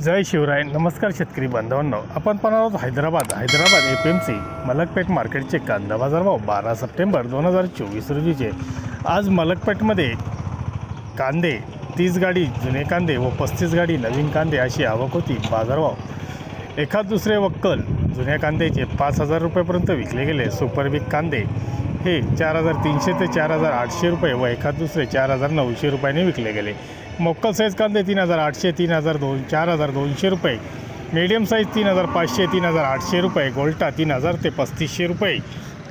जय शिवराय. नमस्कार शेतकरी बांधवांनो, आपण पाहणार आहोत हैदराबाद APMC मलकपेट मार्केटचे कांदा बाजारभाव 12 सप्टेंबर 2024 रोजीचे. आज मलकपेटमध्ये कांदे 30 गाडी जुने कांदे व 35 गाडी नवीन कांदे अशी आवक होती. बाजारभाव एखाद दुसरे वक्कल जुन्या कांद्याचे 5,000 रुपयापर्यंत विकले गेले. सुपर बिग कांदे हे 4,300 ते 4,800 रुपये व एखाद दुसरे 4,900 रुपयांनी विकले गेले. मोक्कल साईज कांदे 3,800, 3,200, 4,200 रुपये. मीडियम साईज 3,500, 3,800 रुपये. गोल्टा 3,000 ते 3,500 रुपये,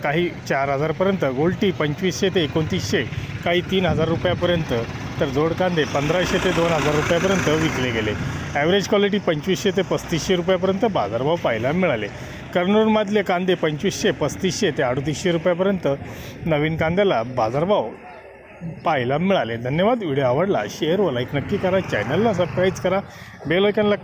काही 4,000पर्यंत. गोल्टी 2,500 ते 2,900, काही 3,000 रुपयापर्यंत. तर जोड कांदे 1,500 ते 2,000 रुपयापर्यंत विकले गेले. ॲव्हरेज क्वालिटी 2,500 ते 3,500 रुपयापर्यंत बाजारभाव पाहायला मिळाले. कर्नूलमधले कांदे 2,500, 3,500 ते 3,800 रुपयापर्यंत नवीन कांद्याला बाजारभाव पाहायला मिळाले. धन्यवाद. व्हिडिओ आवडला शेअर व लाईक नक्की करा. चॅनलला सबस्क्राईब करा. बेल आयकॉनला